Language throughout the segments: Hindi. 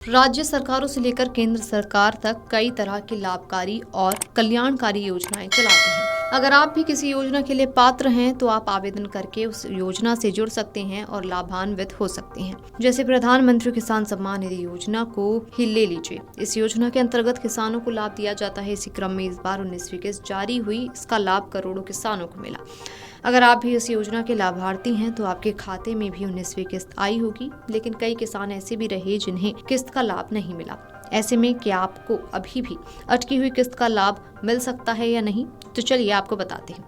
राज्य सरकारों से लेकर केंद्र सरकार तक कई तरह की लाभकारी और कल्याणकारी योजनाएं चलाते हैं। अगर आप भी किसी योजना के लिए पात्र हैं तो आप आवेदन करके उस योजना से जुड़ सकते हैं और लाभान्वित हो सकते हैं। जैसे प्रधानमंत्री किसान सम्मान निधि योजना को ही ले लीजिए। इस योजना के अंतर्गत किसानों को लाभ दिया जाता है। इसी क्रम में इस बार 19वीं किस्त जारी हुई। इसका लाभ करोड़ों किसानों को मिला। अगर आप भी इस योजना के लाभार्थी हैं तो आपके खाते में भी 19वीं किस्त आई होगी, लेकिन कई किसान ऐसे भी रहे जिन्हें किस्त का लाभ नहीं मिला। ऐसे में क्या आपको अभी भी अटकी हुई किस्त का लाभ मिल सकता है या नहीं, तो चलिए आपको बताते हैं।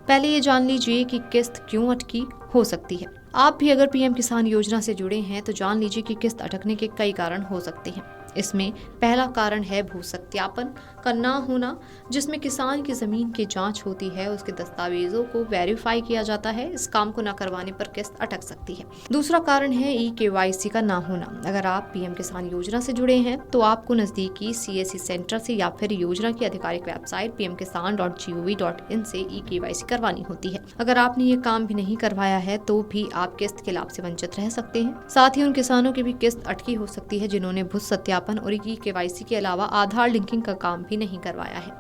पहले ये जान लीजिए कि किस्त क्यों अटकी हो सकती है। आप भी अगर पीएम किसान योजना से जुड़े हैं तो जान लीजिए कि किस्त अटकने के कई कारण हो सकते हैं। इसमें पहला कारण है भू सत्यापन का ना होना, जिसमें किसान की जमीन की जांच होती है, उसके दस्तावेजों को वेरीफाई किया जाता है। इस काम को न करवाने पर किस्त अटक सकती है। दूसरा कारण है KYC का ना होना। अगर आप पीएम किसान योजना से जुड़े हैं तो आपको नजदीकी CSC सेंटर से या फिर योजना की आधिकारिक वेबसाइट pmkisan.gov.in से KYC करवानी होती है। अगर आपने ये काम भी नहीं करवाया है तो भी आप किस्त के लाभ से वंचित रह सकते हैं। साथ ही उन किसानों की भी किस्त अटकी हो सकती है जिन्होंने भू सत्यापन और KYC के अलावा आधार लिंकिंग का काम भी नहीं करवाया है।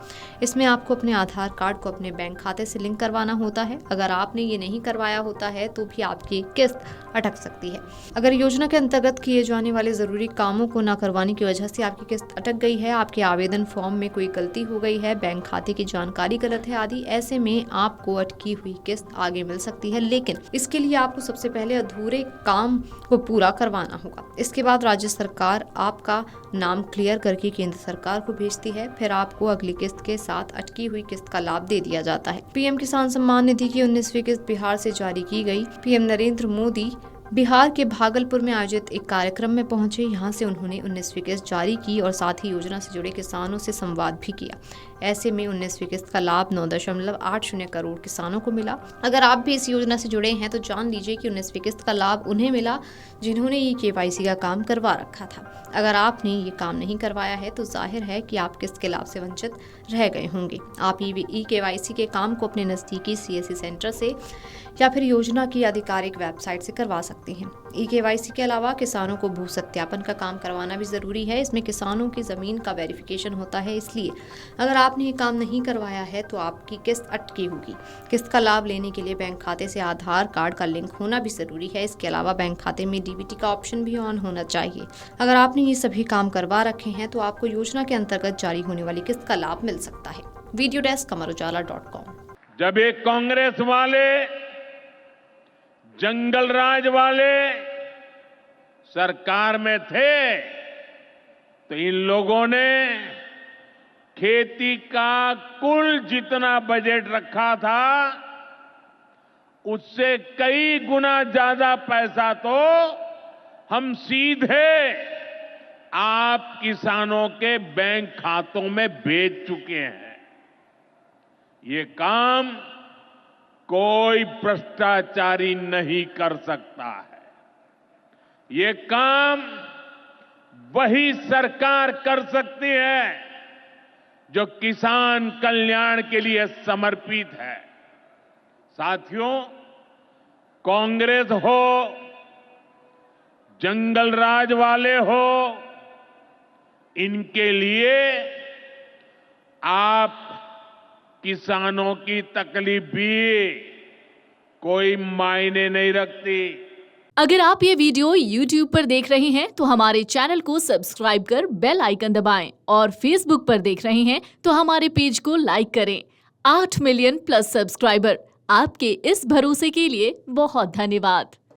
इसमें आपको अपने आधार कार्ड को अपने बैंक खाते से लिंक करवाना होता है। अगर आपने ये नहीं करवाया होता है तो भी आपकी किस्त अटक सकती है। अगर योजना के अंतर्गत किए जाने वाले जरूरी कामों को न करवाने की वजह से आपकी किस्त अटक गई है, आपके आवेदन फॉर्म में कोई गलती हो गई है, बैंक खाते की जानकारी गलत है आदि, ऐसे में आपको अटकी हुई किस्त आगे मिल सकती है। लेकिन इसके लिए आपको सबसे पहले अधूरे काम को पूरा करवाना होगा। इसके बाद राज्य सरकार आपका नाम क्लियर करके केंद्र सरकार को भेजती है। फिर आपको अगली किस्त के साथ अटकी हुई किस्त का लाभ दे दिया जाता है। पीएम किसान सम्मान निधि की 19वीं किस्त बिहार से जारी की गई। पीएम नरेंद्र मोदी बिहार के भागलपुर में आयोजित एक कार्यक्रम में पहुंचे। यहां से उन्होंने 19वीं किस्त जारी की और साथ ही योजना से जुड़े किसानों से संवाद भी किया। ऐसे में 19वीं किस्त का लाभ 9.80 करोड़ किसानों को मिला। अगर आप भी इस योजना से जुड़े हैं तो जान लीजिए कि 19वीं किस्त का लाभ उन्हें मिला जिन्होंने KYC का काम करवा रखा था। अगर आपने ये काम नहीं करवाया है तो जाहिर है कि आप किस्त के लाभ से वंचित रह गए होंगे। आप KYC के काम को अपने नजदीकी CSC सेंटर से या फिर योजना की आधिकारिक वेबसाइट से करवा सकते हैं। KYC के अलावा किसानों को भू सत्यापन का काम करवाना भी जरूरी है। इसमें किसानों की जमीन का वेरिफिकेशन होता है, इसलिए अगर आपने ये काम नहीं करवाया है तो आपकी किस्त अटकी होगी। किस्त का लाभ लेने के लिए बैंक खाते से आधार कार्ड का लिंक होना भी जरूरी है। इसके अलावा बैंक खाते में DBT का ऑप्शन भी ऑन होना चाहिए। अगर आपने ये सभी काम करवा रखे हैं तो आपको योजना के अंतर्गत जारी होने वाली किस्त का लाभ मिल सकता है। Video desk amarujala.com। जब ये कांग्रेस वाले, जंगल राज वाले सरकार में थे तो इन लोगों ने खेती का कुल जितना बजट रखा था उससे कई गुना ज्यादा पैसा तो हम सीधे आप किसानों के बैंक खातों में भेज चुके हैं। ये काम कोई भ्रष्टाचारी नहीं कर सकता है। ये काम वही सरकार कर सकती है जो किसान कल्याण के लिए समर्पित है। साथियों, कांग्रेस हो, जंगल राज वाले हो, इनके लिए आप किसानों की तकलीफ भी कोई मायने नहीं रखती। अगर आप ये वीडियो YouTube पर देख रहे हैं तो हमारे चैनल को सब्सक्राइब कर बेल आइकन दबाएं और Facebook पर देख रहे हैं तो हमारे पेज को लाइक करें। 8 मिलियन प्लस सब्सक्राइबर, आपके इस भरोसे के लिए बहुत धन्यवाद।